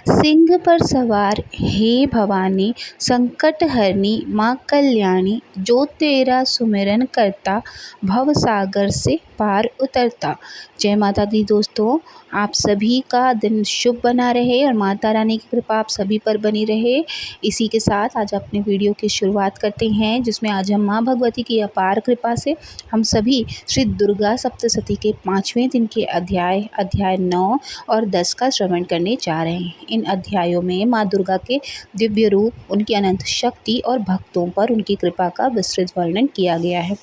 सिंह पर सवार हे भवानी, संकट हरनी माँ कल्याणी, जो तेरा सुमिरन करता, भव सागर से पार उतरता। जय माता दी दोस्तों, आप सभी का दिन शुभ बना रहे और माता रानी की कृपा आप सभी पर बनी रहे। इसी के साथ आज अपने वीडियो की शुरुआत करते हैं, जिसमें आज हम माँ भगवती की अपार कृपा से हम सभी श्री दुर्गा सप्तशती के 5वें दिन के अध्याय 9 और 10 का श्रवण करने जा रहे हैं। इन अध्यायों में माँ दुर्गा के दिव्य रूप, उनकी अनंत शक्ति और भक्तों पर उनकी कृपा का विस्तृत वर्णन किया गया है।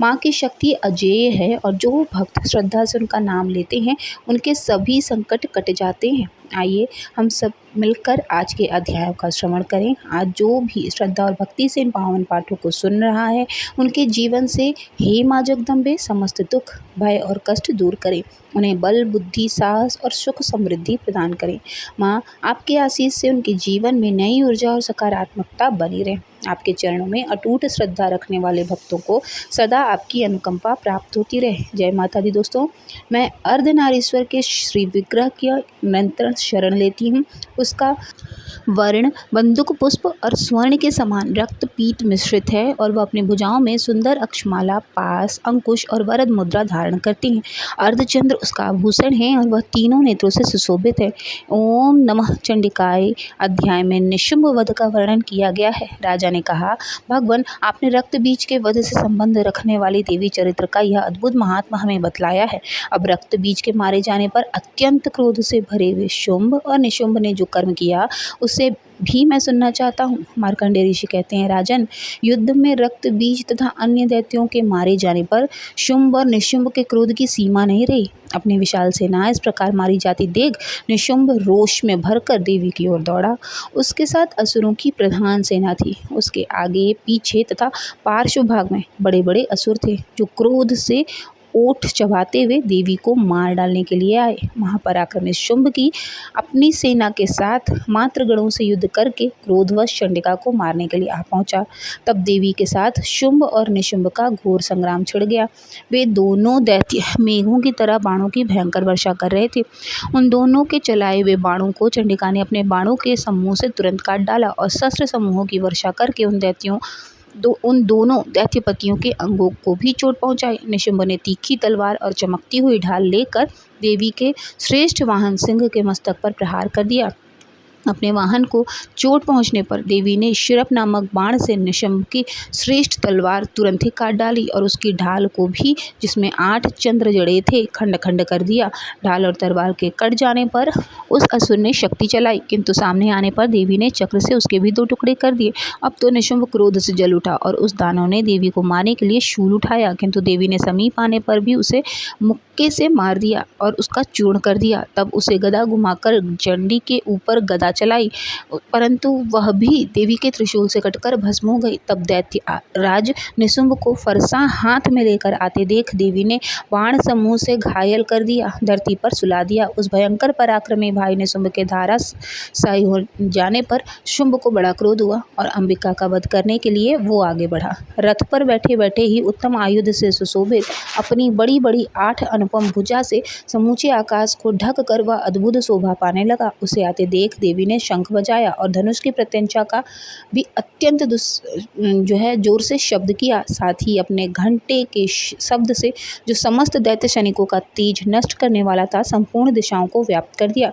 माँ की शक्ति अजेय है और जो भक्त श्रद्धा से उनका नाम लेते हैं उनके सभी संकट कट जाते हैं। आइए हम सब मिलकर आज के अध्यायों का श्रवण करें। आज जो भी श्रद्धा और भक्ति से इन पावन पाठों को सुन रहा है, उनके जीवन से हे माँ जगदम्बे समस्त दुख, भय और कष्ट दूर करें। उन्हें बल, बुद्धि, साहस और सुख समृद्धि प्रदान करें। माँ आपके आशीष से उनके जीवन में नई ऊर्जा और सकारात्मकता बनी रहे। आपके चरणों में अटूट श्रद्धा रखने वाले भक्तों को सदा आपकी अनुकंपा प्राप्त होती रहे। जय माता दी दोस्तों, मैं अर्धनारीश्वर के श्री विग्रह की निरंतर शरण लेती हूँ। उसका वर्ण बंदूक पुष्प और स्वर्ण के समान रक्त पीत मिश्रित है और वह अपनी भुजाओं में सुंदर अक्षमाला, पास, अंकुश और वरद मुद्रा धारण करती हैं। अर्धचंद्र उसका आभूषण है और वह तीनों नेत्रों से सुशोभित है। ओम नमः चंडिकाय अध्याय में निशुंभ वध का वर्णन किया गया है। राजा ने कहा, भगवान आपने रक्त बीज के वध से संबंध रखने वाली देवी चरित्र का यह अद्भुत महात्मा हमें बतलाया है। अब रक्त बीज के मारे जाने पर अत्यंत क्रोध से भरे हुए शुंभ और निशुंभ ने जो कर्म किया उससे भी मैं सुनना चाहता हूँ। मार्कंडेय ऋषि कहते हैं, राजन, युद्ध में रक्त बीज तथा अन्य दैत्यों के मारे जाने पर शुंभ और निशुंभ के क्रोध की सीमा नहीं रही। अपनी विशाल सेना इस प्रकार मारी जाती देख निशुंभ रोष में भरकर देवी की ओर दौड़ा। उसके साथ असुरों की प्रधान सेना थी। उसके आगे, पीछे तथा पार्श्व भाग में बड़े बड़े असुर थे, जो क्रोध से ओठ चबाते हुए देवी को मार डालने के लिए आए। महापराक्रमी शुंभ की अपनी सेना के साथ मात्र गणों से युद्ध करके क्रोधवश चंडिका को मारने के लिए आ पहुंचा। तब देवी के साथ शुंभ और निशुंभ का घोर संग्राम छिड़ गया। वे दोनों दैत्य मेघों की तरह बाणों की भयंकर वर्षा कर रहे थे। उन दोनों के चलाए हुए बाणों को चंडिका ने अपने बाणों के समूह से तुरंत काट डाला और शस्त्र समूहों की वर्षा करके उन दोनों दैत्यपतियों के अंगों को भी चोट पहुंचाई। निशुंभ ने तीखी तलवार और चमकती हुई ढाल लेकर देवी के श्रेष्ठ वाहन सिंह के मस्तक पर प्रहार कर दिया। अपने वाहन को चोट पहुंचने पर देवी ने शिरप नामक बाण से निशुंभ की श्रेष्ठ तलवार तुरंत ही काट डाली और उसकी ढाल को भी, जिसमें 8 चंद्र जड़े थे, खंड खंड कर दिया। ढाल और तलवार के कट जाने पर उस असुर ने शक्ति चलाई, किंतु सामने आने पर देवी ने चक्र से उसके भी 2 टुकड़े कर दिए। अब तो निशुंभ क्रोध से जल उठा और उस दानव ने देवी को मारने के लिए शूल उठाया, किंतु देवी ने समीप आने पर भी उसे मुक्के से मार दिया और उसका चूर्ण कर दिया। तब उसे गदा घुमाकर चंडी के ऊपर गदा चलाई, परंतु वह भी देवी के त्रिशूल से कटकर भस्म हो गई। तब दैत्य राज निशुंभ को फरसा हाथ में लेकर आते देख देवी ने बाण समूह से घायल कर दिया, धरती पर सुला दिया। उस भयंकर पराक्रमी भाई निशुंभ के धराशायी हो जाने पर शुंभ को बड़ा क्रोध हुआ और अंबिका का वध करने के लिए वो आगे बढ़ा। रथ पर बैठे बैठे ही उत्तम आयुध से सुशोभित अपनी बड़ी बड़ी 8 अनुपम भुजा से समूचे आकाश को ढक कर वह अद्भुत शोभा पाने लगा। उसे आते देख देवी ने शंख बजाया और धनुष की प्रत्यंचा का भी अत्यंत जोर से शब्द किया। साथ ही अपने घंटे के शब्द से, जो समस्त दैत्य सैनिकों का तेज नष्ट करने वाला था, संपूर्ण दिशाओं को व्याप्त कर दिया।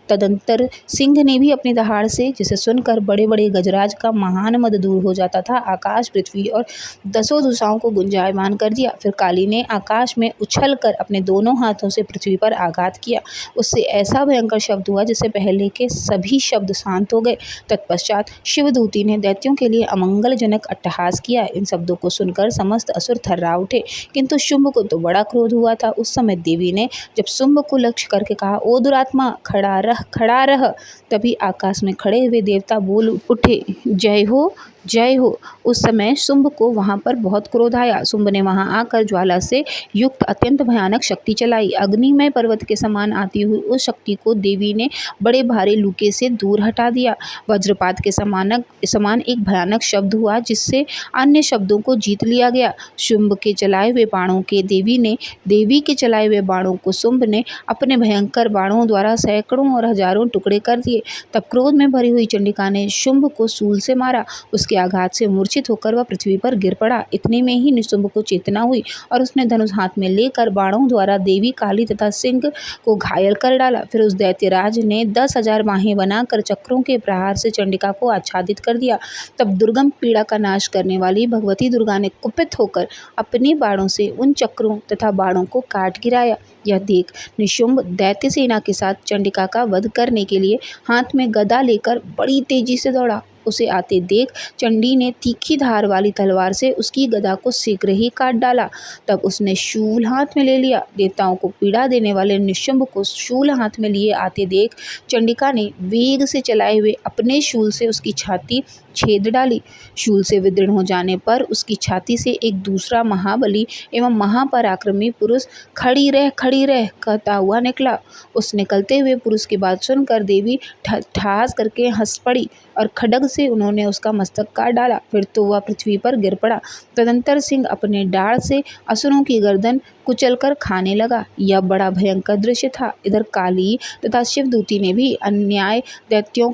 तदंतर सिंह ने भी अपनी दहाड़ से, जिसे सुनकर बड़े बड़े गजराज का महान मद दूर हो जाता था, आकाश, पृथ्वी और 10 दिशाओं को गुंजायमान कर दिया। फिर काली ने आकाश में उछल कर अपने दोनों हाथों से पृथ्वी पर आघात किया। उससे ऐसा भयंकर शब्द हुआ जिससे पहले के सभी शब्द शांत हो गए। तत्पश्चात शिवदूती ने दैत्यों के लिए अमंगलजनक अट्टहास किया। इन शब्दों को सुनकर समस्त असुर थर्रा उठे, किंतु शुंभ को तो बड़ा क्रोध हुआ था। उस समय देवी ने जब शुंभ को लक्ष्य करके कहा, ओ दुरात्मा, खड़ा रह। तभी आकाश में खड़े हुए देवता बोल उठे, जय हो जय हो। उस समय शुंभ को वहां पर बहुत क्रोध आया। शुंभ ने वहां आकर ज्वाला से युक्त अत्यंत भयानक शक्ति चलाई। अग्निमय पर्वत के समान आती हुई उस शक्ति को देवी ने बड़े भारी लूके से दूर हटा दिया। वज्रपात के समान एक भयानक शब्द हुआ, जिससे अन्य शब्दों को जीत लिया गया। शुंभ के चलाए हुए बाणों के देवी के चलाए हुए बाणों को शुंभ ने अपने भयंकर बाणों द्वारा सैकड़ों और हजारों टुकड़े कर दिए। तब क्रोध में भरी हुई चंडिका ने शुंभ को शूल से मारा। उसके आघात से मूर्छित होकर वह पृथ्वी पर गिर पड़ा। इतने में ही निशुंभ को चेतना हुई और उसने धनुष हाथ में लेकर बाणों द्वारा देवी काली तथा सिंह को घायल कर डाला। फिर उस दैत्यराज ने 10,000 बाहें बनाकर चक्रों के प्रहार से चंडिका को आच्छादित कर दिया। तब दुर्गम पीड़ा का नाश करने वाली भगवती दुर्गा ने कुपित होकर अपने बाणों से उन चक्रों तथा बाणों को काट गिराया। यह देख निशुंभ दैत्य सेना के साथ चंडिका का वध करने के लिए हाथ में गदा लेकर बड़ी तेजी से दौड़ा। उसे आते देख चंडी ने तीखी धार वाली तलवार से उसकी गदा को शीघ्र ही काट डाला। तब उसने शूल हाथ में ले लिया। देवताओं को पीड़ा देने वाले निशुंभ को शूल हाथ में लिए आते देख चंडिका ने वेग से चलाए हुए अपने शूल से उसकी छाती छेद डाली। शूल से विदीर्ण हो जाने पर उसकी छाती से एक दूसरा महाबली एवं महापराक्रमी पुरुष खड़ी रह कहता हुआ निकला। उस निकलते हुए पुरुष की बात सुनकर देवी ठहास करके हंस पड़ी और खड्ग से उन्होंने उसका मस्तक काट डाला। फिर तो वह पृथ्वी पर गिर पड़ा। तदंतर सिंह अपने डाढ़ से असुरों की गर्दन कुचलकर खाने लगा। यह बड़ा भयंकर दृश्य था। इधर काली तथा शिवदूती ने भी अन्य दैत्यों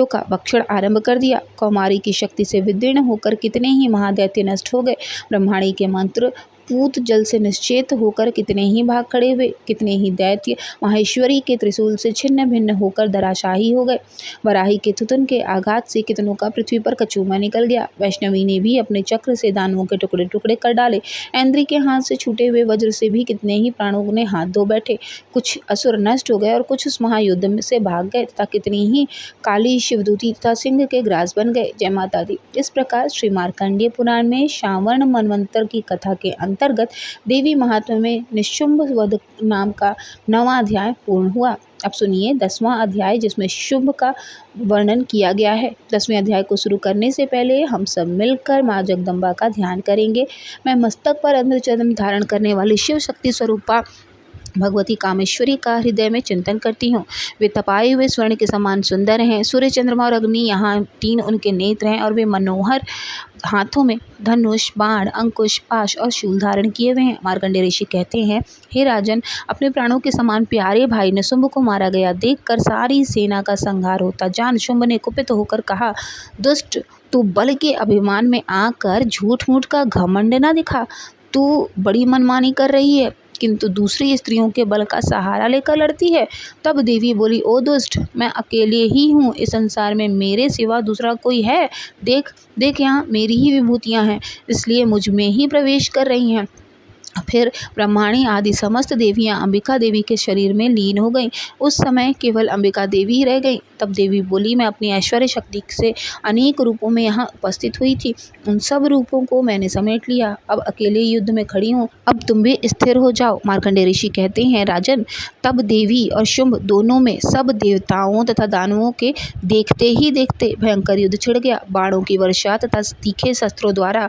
का भक्षण आरंभ कर दिया। कौमारी की शक्ति से विदीर्ण होकर कितने ही महादैत्य नष्ट हो गए। ब्रह्माणी के मंत्र पूत जल से निश्चेत होकर कितने ही भाग खड़े हुए। कितने ही दैत्य माहेश्वरी के त्रिशूल से छिन्न भिन्न होकर धराशाही हो गए। वराही के थुथुन के आघात से कितनों का पृथ्वी पर कचूमा निकल गया। वैष्णवी ने भी अपने चक्र से दानवों के टुकड़े टुकड़े कर डाले। ऐन्द्री के हाथ से छूटे हुए वज्र से भी कितने ही प्राणों ने हाथ धो बैठे। कुछ असुर नष्ट हो गए और कुछ उस महायुद्ध में से भाग गए तथा कितनी ही काली शिवदूती तथा सिंह के ग्रास बन गए। जय माता दी। इस प्रकार श्री मार्कंडेय पुराण में श्रावण मनवंतर की कथा के अंतर्गत देवी महात्म्य में निशुंभ वध नाम का 9वां अध्याय पूर्ण हुआ। अब सुनिए 10वां अध्याय, जिसमें शुंभ का वर्णन किया गया है। 10वें अध्याय को शुरू करने से पहले हम सब मिलकर माँ जगदम्बा का ध्यान करेंगे। मैं मस्तक पर अंधचंद्र धारण करने वाली शिव शक्ति स्वरूपा भगवती कामेश्वरी का हृदय में चिंतन करती हूँ। वे तपाए हुए स्वर्ण के समान सुंदर हैं। सूर्य, चंद्रमा और अग्नि यहाँ 3 उनके नेत्र हैं और वे मनोहर हाथों में धनुष, बाण, अंकुश, पाश और शूल धारण किए हुए हैं। मार्कंडेय ऋषि कहते हैं, हे राजन, अपने प्राणों के समान प्यारे भाई निशुंभ को मारा गया देखकर सारी सेना का संहार होता जान शुंभ ने कुपित होकर कहा, दुष्ट, तू बल के अभिमान में आकर झूठ मूठ का घमंड न दिखा। तू बड़ी मनमानी कर रही है, किंतु दूसरी स्त्रियों के बल का सहारा लेकर लड़ती है। तब देवी बोली, ओ दुष्ट, मैं अकेले ही हूँ, इस संसार में मेरे सिवा दूसरा कोई है? देख देख, यहाँ मेरी ही विभूतियाँ हैं, इसलिए मुझ में ही प्रवेश कर रही हैं। फिर ब्रह्माणी आदि समस्त देवियां अंबिका देवी के शरीर में लीन हो गईं। उस समय केवल अंबिका देवी ही रह गईं। तब देवी बोली, मैं अपनी ऐश्वर्य शक्ति से अनेक रूपों में यहाँ उपस्थित हुई थी। उन सब रूपों को मैंने समेट लिया। अब अकेले युद्ध में खड़ी हूँ। अब तुम भी स्थिर हो जाओ। मार्कंडेय ऋषि कहते हैं, राजन, तब देवी और शुंभ दोनों में सब देवताओं तथा दानवों के देखते ही देखते भयंकर युद्ध छिड़ गया। बाणों की वर्षा तथा तीखे शस्त्रों द्वारा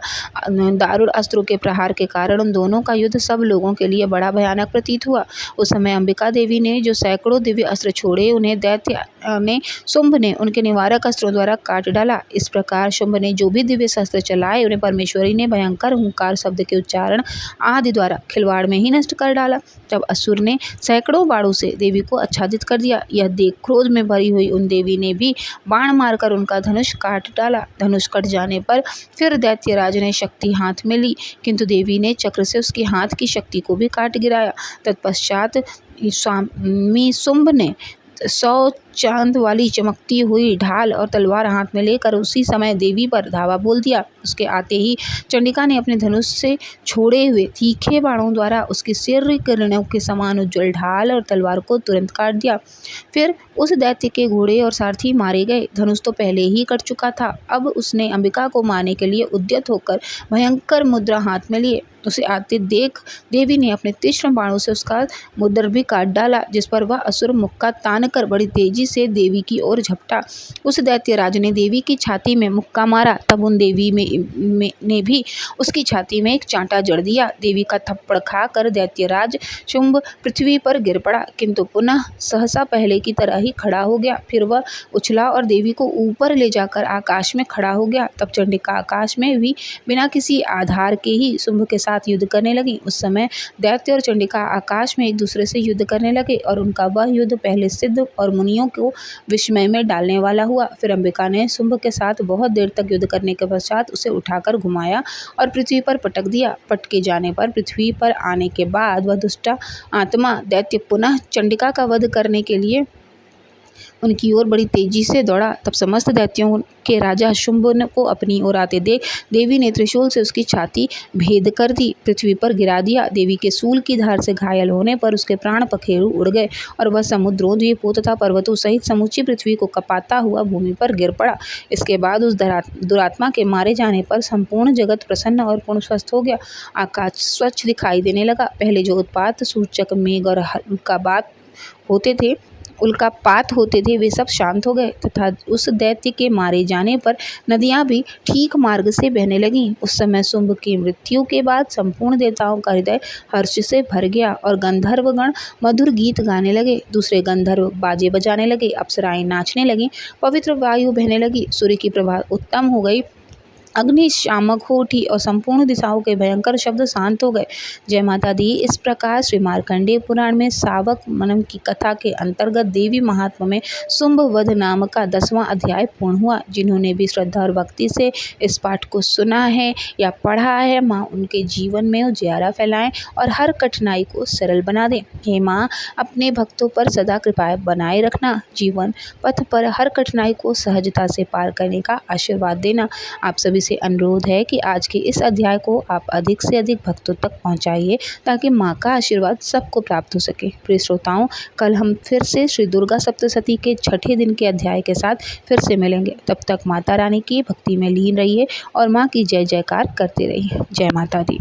दारुण अस्त्रों के प्रहार के कारण उन दोनों का युद्ध सब लोगों के लिए बड़ा भयानक प्रतीत हुआ। उस समय अंबिका देवी ने जो सैकड़ों दिव्य अस्त्र छोड़े, उन्हें दैत्य ने शुंभ ने उनके निवारक अस्त्रों द्वारा काट डाला। इस प्रकार शुंभ ने जो भी दिव्य शस्त्र चलाए, उन्हें परमेश्वरी ने भयंकर हुंकार शब्द के उच्चारण आदि द्वारा खिलवाड़ में ही नष्ट कर डाला। तब असुर ने सैकड़ों बाणों से देवी को आच्छादित कर दिया। यह देख क्रोध में भरी हुई उन देवी ने भी बाण मारकर उनका धनुष काट डाला। धनुष कट जाने पर फिर दैत्यराज ने शक्ति हाथ में ली, किंतु देवी ने चक्र से उसके हाथ की शक्ति को भी काट गिराया। तत्पश्चात स्वामी शुंभ ने 100 चांद वाली चमकती हुई ढाल और तलवार हाथ में लेकर उसी समय देवी पर धावा बोल दिया। उसके आते ही चंडिका ने अपने धनुष से छोड़े हुए तीखे बाणों द्वारा उसके सिर किरणों के समान उज्ज्वल ढाल और तलवार को तुरंत काट दिया। फिर उस दैत्य के घोड़े और सारथी मारे गए। धनुष तो पहले ही कट चुका था। अब उसने अंबिका को मारने के लिए उद्यत होकर भयंकर मुद्रा हाथ में लिए। उसे आते देख देवी ने अपने तीक्ष्ण बाणों से उसका मुद्र भी काट डाला, जिस पर वह असुर मुक्का तान कर बड़ी तेजी तेजी से देवी की ओर झपटा। उस दैत्यराज ने देवी की छाती में मुक्का मारा, तब उन देवी ने भी उसकी छाती में एक चांटा जड़ दिया। देवी का थप्पड़ खाकर दैत्यराज शुंभ पृथ्वी पर गिर पड़ा, किंतु पुनः सहसा पहले की तरह ही खड़ा हो गया। फिर वह उछला और देवी को ऊपर ले जाकर आकाश में खड़ा हो गया। तब चंडिका आकाश में भी बिना किसी आधार के ही शुंभ के साथ युद्ध करने लगी। उस समय दैत्य और चंडिका आकाश में एक दूसरे से युद्ध करने लगे और उनका वह युद्ध पहले सिद्ध और मुनियों को विस्मय में डालने वाला हुआ। फिर अंबिका ने शुंभ के साथ बहुत देर तक युद्ध करने के पश्चात उसे उठाकर घुमाया और पृथ्वी पर पटक दिया। पटके जाने पर पृथ्वी पर आने के बाद वह दुष्ट आत्मा दैत्य पुनः चंडिका का वध करने के लिए उनकी ओर बड़ी तेजी से दौड़ा। तब समस्त दैत्यों के राजा शुंभ को अपनी ओर आते देख देवी ने त्रिशूल से उसकी छाती भेद कर दी, पृथ्वी पर गिरा दिया। देवी के शूल की धार से घायल होने पर उसके प्राण पखेरु उड़ गए और वह समुद्रों, द्वीपों तथा पर्वतों सहित समूची पृथ्वी को कपाता हुआ भूमि पर गिर पड़ा। इसके बाद उस दुरात्मा के मारे जाने पर संपूर्ण जगत प्रसन्न और पूर्ण स्वस्थ हो गया। आकाश स्वच्छ दिखाई देने लगा। पहले जो उत्पात सूचक मेघ और उल्कापात होते थे वे सब शांत हो गए तथा उस दैत्य के मारे जाने पर नदियां भी ठीक मार्ग से बहने लगीं। उस समय शुंभ की मृत्यु के बाद संपूर्ण देवताओं का हृदय हर्ष से भर गया और गंधर्वगण मधुर गीत गाने लगे। दूसरे गंधर्व बाजे बजाने लगे, अप्सराएं नाचने लगीं, पवित्र वायु बहने लगी, सूर्य की प्रभा उत्तम हो गई, अग्नि शामक हो उठी और संपूर्ण दिशाओं के भयंकर शब्द शांत हो गए। जय माता दी। इस प्रकार श्री मार्कंडेय पुराण में सावक मनम की कथा के अंतर्गत देवी महात्म्य में शुंभ वध नाम का 10वां अध्याय पूर्ण हुआ। जिन्होंने भी श्रद्धा और भक्ति से इस पाठ को सुना है या पढ़ा है, माँ उनके जीवन में उजियारा फैलाएं और हर कठिनाई को सरल बना दें। हे माँ, अपने भक्तों पर सदा कृपा बनाए रखना, जीवन पथ पर हर कठिनाई को सहजता से पार करने का आशीर्वाद देना। आप सभी से अनुरोध है कि आज के इस अध्याय को आप अधिक से अधिक भक्तों तक पहुंचाइए ताकि माँ का आशीर्वाद सबको प्राप्त हो सके। प्रिय श्रोताओं, कल हम फिर से श्री दुर्गा सप्तशती के छठे दिन के अध्याय के साथ फिर से मिलेंगे। तब तक माता रानी की भक्ति में लीन रहिए और माँ की जय जयकार करते रहिए। जय माता दी।